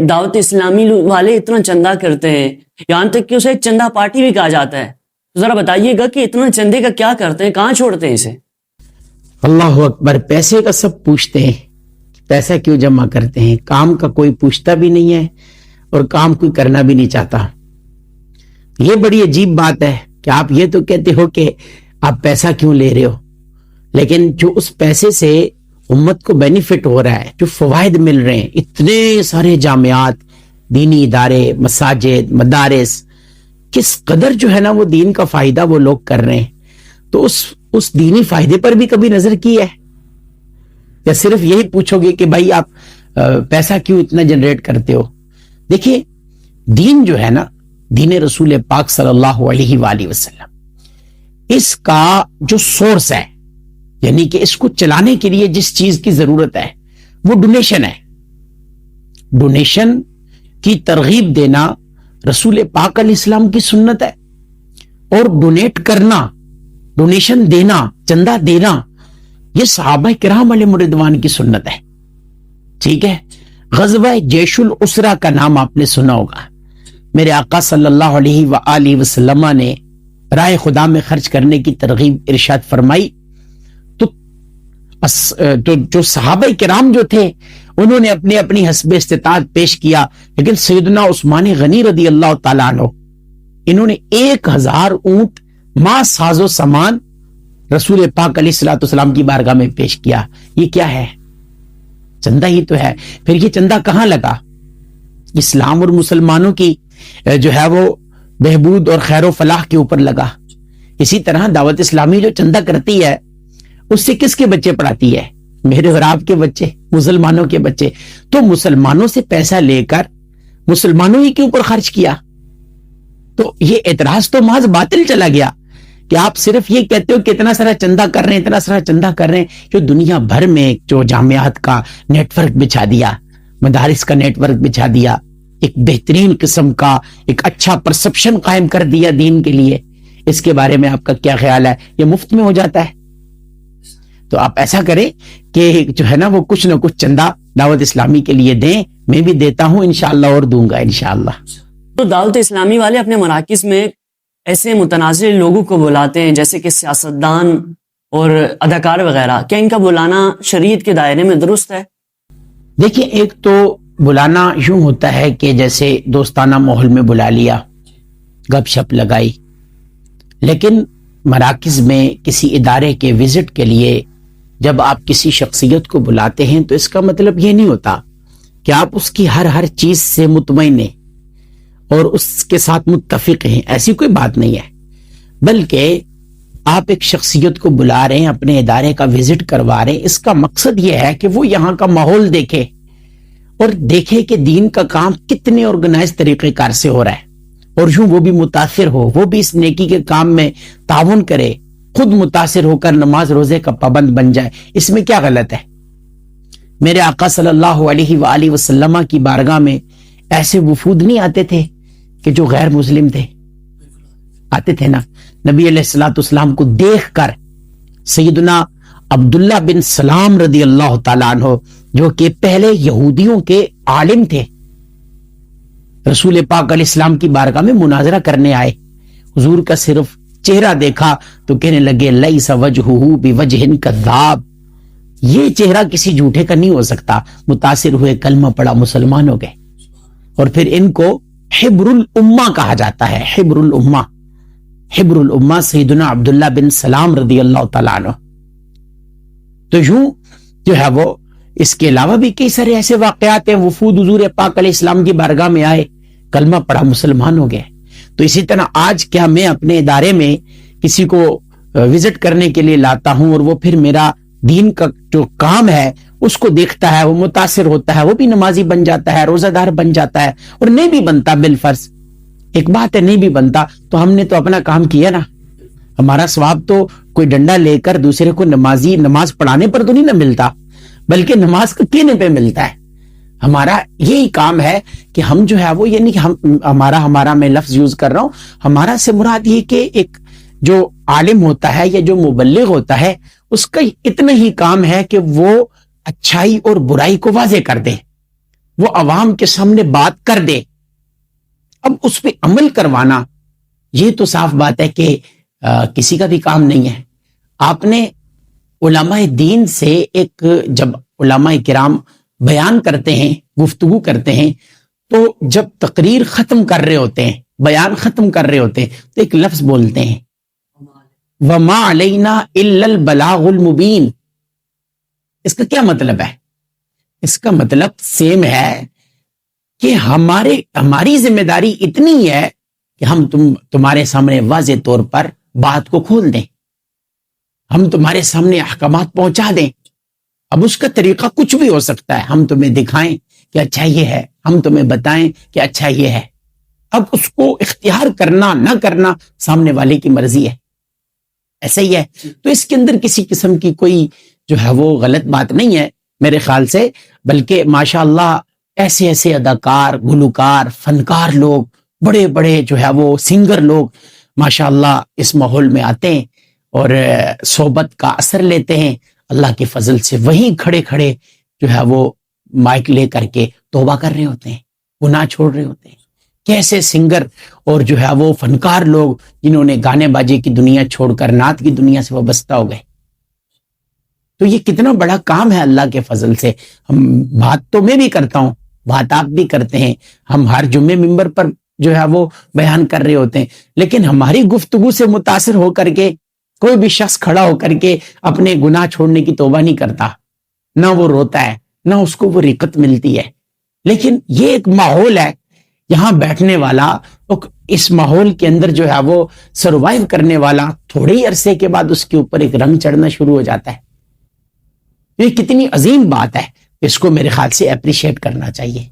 دعوت اسلامی والے اتنا چندہ کرتے ہیں، یہاں تک کہ اسے ایک چندہ پارٹی بھی کہا جاتا ہے. تو ذرا بتائیے گا کہ اتنا چندے کا کیا کرتے ہیں، کہاں چھوڑتے ہیں اسے؟ اللہ اکبر. پیسے کا سب پوچھتے ہیں، پیسہ کیوں جمع کرتے ہیں. کام کا کوئی پوچھتا بھی نہیں ہے اور کام کوئی کرنا بھی نہیں چاہتا. یہ بڑی عجیب بات ہے کہ آپ یہ تو کہتے ہو کہ آپ پیسہ کیوں لے رہے ہو، لیکن جو اس پیسے سے امت کو بینیفٹ ہو رہا ہے، جو فوائد مل رہے ہیں، اتنے سارے جامعات، دینی ادارے، مساجد، مدارس، کس قدر جو ہے نا وہ دین کا فائدہ وہ لوگ کر رہے ہیں. تو اس دینی فائدے پر بھی کبھی نظر کی ہے، یا صرف یہی پوچھو گے کہ بھائی آپ پیسہ کیوں اتنا جنریٹ کرتے ہو. دیکھیے دین جو ہے نا، دین رسول پاک صلی اللہ علیہ وآلہ وسلم، اس کا جو سورس ہے، یعنی کہ اس کو چلانے کے لیے جس چیز کی ضرورت ہے وہ ڈونیشن ہے. ڈونیشن کی ترغیب دینا رسول پاک علیہ السلام کی سنت ہے، اور ڈونیٹ کرنا، ڈونیشن دینا، چندہ دینا، یہ صحابہ کرام علیہم رضوان کی سنت ہے. ٹھیک ہے. غزوہ جیش الاسرہ کا نام آپ نے سنا ہوگا. میرے آقا صلی اللہ علیہ وآلہ وسلم نے راہ خدا میں خرچ کرنے کی ترغیب ارشاد فرمائی. تو جو صحابہ کرام جو تھے انہوں نے اپنی حسب استطاعت پیش کیا، لیکن سیدنا عثمان غنی رضی اللہ تعالیٰ عنہ انہوں نے 1000 اونٹ ما ساز و سامان رسول پاک علیہ الصلوۃ والسلام کی بارگاہ میں پیش کیا. یہ کیا ہے؟ چندہ ہی تو ہے. پھر یہ چندہ کہاں لگا؟ اسلام اور مسلمانوں کی جو ہے وہ بہبود اور خیر و فلاح کے اوپر لگا. اسی طرح دعوت اسلامی جو چندہ کرتی ہے اس سے کس کے بچے پڑھاتی ہے؟ میرے اور آپ کے بچے، مسلمانوں کے بچے. تو مسلمانوں سے پیسہ لے کر مسلمانوں ہی کے اوپر خرچ کیا. تو یہ اعتراض تو محض باطل چلا گیا کہ آپ صرف یہ کہتے ہو کہ اتنا سارا چندہ کر رہے ہیں، اتنا سارا چندہ کر رہے ہیں. جو دنیا بھر میں جو جامعات کا نیٹ ورک بچھا دیا، مدارس کا نیٹ ورک بچھا دیا، ایک بہترین قسم کا ایک اچھا پرسپشن قائم کر دیا دین کے لیے، اس کے بارے میں آپ کا کیا خیال ہے؟ یہ مفت میں ہو جاتا ہے. تو آپ ایسا کریں کہ جو ہے نا وہ کچھ نہ کچھ چندہ دعوت اسلامی کے لیے دیں. میں بھی دیتا ہوں انشاءاللہ اور دوں گا انشاءاللہ. تو دعوت اسلامی والے اپنے مراکز میں ایسے متنازع لوگوں کو بلاتے ہیں جیسے کہ سیاستدان اور اداکار وغیرہ، کیا ان کا بلانا شریعت کے دائرے میں درست ہے؟ دیکھیں، ایک تو بلانا یوں ہوتا ہے کہ جیسے دوستانہ ماحول میں بلا لیا، گپ شپ لگائی. لیکن مراکز میں کسی ادارے کے وزٹ کے لیے جب آپ کسی شخصیت کو بلاتے ہیں تو اس کا مطلب یہ نہیں ہوتا کہ آپ اس کی ہر چیز سے مطمئن ہیں اور اس کے ساتھ متفق ہیں. ایسی کوئی بات نہیں ہے، بلکہ آپ ایک شخصیت کو بلا رہے ہیں، اپنے ادارے کا وزٹ کروا رہے ہیں. اس کا مقصد یہ ہے کہ وہ یہاں کا ماحول دیکھے اور دیکھے کہ دین کا کام کتنے آرگنائز طریقے کار سے ہو رہا ہے، اور یوں وہ بھی متاثر ہو، وہ بھی اس نیکی کے کام میں تعاون کرے، خود متاثر ہو کر نماز روزے کا پابند بن جائے. اس میں کیا غلط ہے؟ میرے آقا صلی اللہ علیہ وآلہ وسلم کی بارگاہ میں ایسے وفود نہیں آتے تھے کہ جو غیر مسلم تھے؟ آتے تھے نا. نبی علیہ الصلوۃ والسلام کو دیکھ کر سیدنا عبداللہ بن سلام رضی اللہ تعالیٰ عنہ، جو کہ پہلے یہودیوں کے عالم تھے، رسول پاک علیہ السلام کی بارگاہ میں مناظرہ کرنے آئے. حضور کا صرف چہرہ دیکھا تو کہنے لگے لیس وجہہ بوجہ کذاب، یہ چہرہ کسی جھوٹے کا نہیں ہو سکتا. متاثر ہوئے، کلمہ پڑا، مسلمان ہو گئے. اور پھر ان کو حبر الامہ کہا جاتا ہے. حبر الامہ، حبر الامہ سیدنا عبداللہ بن سلام رضی اللہ تعالیٰ عنہ. تو یوں جو ہے وہ اس کے علاوہ بھی کئی سارے ایسے واقعات ہیں. وفود حضور پاک علیہ السلام کی بارگاہ میں آئے، کلمہ پڑھا، مسلمان ہو گئے. تو اسی طرح آج کیا میں اپنے ادارے میں کسی کو وزٹ کرنے کے لیے لاتا ہوں اور وہ پھر میرا دین کا جو کام ہے اس کو دیکھتا ہے، وہ متاثر ہوتا ہے، وہ بھی نمازی بن جاتا ہے، روزہ دار بن جاتا ہے، اور نہیں بھی بنتا بالفرض. ایک بات ہے نہیں بھی بنتا تو ہم نے تو اپنا کام کیا نا. ہمارا ثواب تو کوئی ڈنڈا لے کر دوسرے کو نماز پڑھانے پر تو نہیں نہ ملتا، بلکہ نماز کا کہنے پہ ملتا ہے. ہمارا یہی کام ہے کہ ہم جو ہے وہ، یعنی ہمارا میں لفظ یوز کر رہا ہوں، ہمارا سے مراد یہ کہ ایک جو عالم ہوتا ہے یا جو مبلغ ہوتا ہے اس کا اتنا ہی کام ہے کہ وہ اچھائی اور برائی کو واضح کر دے، وہ عوام کے سامنے بات کر دے، اب اس پہ عمل کروانا یہ تو صاف بات ہے کہ کسی کا بھی کام نہیں ہے۔ آپ نے علماء دین سے ایک، جب علماء کرام بیان کرتے ہیں، گفتگو کرتے ہیں، تو جب تقریر ختم کر رہے ہوتے ہیں، بیان ختم کر رہے ہوتے ہیں، تو ایک لفظ بولتے ہیں، وَمَا عَلَيْنَا إِلَّا الْبَلَاغُ الْمُبِينُ۔ اس کا کیا مطلب ہے؟ اس کا مطلب سیم ہے کہ ہماری ذمہ داری اتنی ہے کہ ہم تمہارے سامنے واضح طور پر بات کو کھول دیں، ہم تمہارے سامنے احکامات پہنچا دیں۔ اب اس کا طریقہ کچھ بھی ہو سکتا ہے، ہم تمہیں دکھائیں کہ اچھا یہ ہے، ہم تمہیں بتائیں کہ اچھا یہ ہے۔ اب اس کو اختیار کرنا نہ کرنا سامنے والے کی مرضی ہے، ایسا ہی ہے۔ تو اس کے اندر کسی قسم کی کوئی جو ہے وہ غلط بات نہیں ہے میرے خیال سے، بلکہ ماشاءاللہ ایسے ایسے اداکار، گلوکار، فنکار لوگ، بڑے بڑے جو ہے وہ سنگر لوگ ماشاءاللہ اس ماحول میں آتے ہیں اور صحبت کا اثر لیتے ہیں، اللہ کے فضل سے وہیں کھڑے کھڑے جو ہے وہ مائک لے کر کے توبہ کر رہے ہوتے ہیں، گناہ چھوڑ رہے ہوتے ہیں۔ کیسے سنگر اور جو ہے وہ فنکار لوگ جنہوں نے گانے باجے کی دنیا چھوڑ کر نعت کی دنیا سے وابستہ ہو گئے۔ تو یہ کتنا بڑا کام ہے اللہ کے فضل سے۔ ہم بات تو میں بھی کرتا ہوں، بات آپ بھی کرتے ہیں، ہم ہر جمعے ممبر پر جو ہے وہ بیان کر رہے ہوتے ہیں، لیکن ہماری گفتگو سے متاثر ہو کر کے کوئی بھی شخص کھڑا ہو کر کے اپنے گناہ چھوڑنے کی توبہ نہیں کرتا، نہ وہ روتا ہے، نہ اس کو وہ رقت ملتی ہے۔ لیکن یہ ایک ماحول ہے، یہاں بیٹھنے والا، اس ماحول کے اندر جو ہے وہ سروائیو کرنے والا، تھوڑے ہی عرصے کے بعد اس کے اوپر ایک رنگ چڑھنا شروع ہو جاتا ہے۔ یہ کتنی عظیم بات ہے، اس کو میرے خیال سے اپریشیٹ کرنا چاہیے۔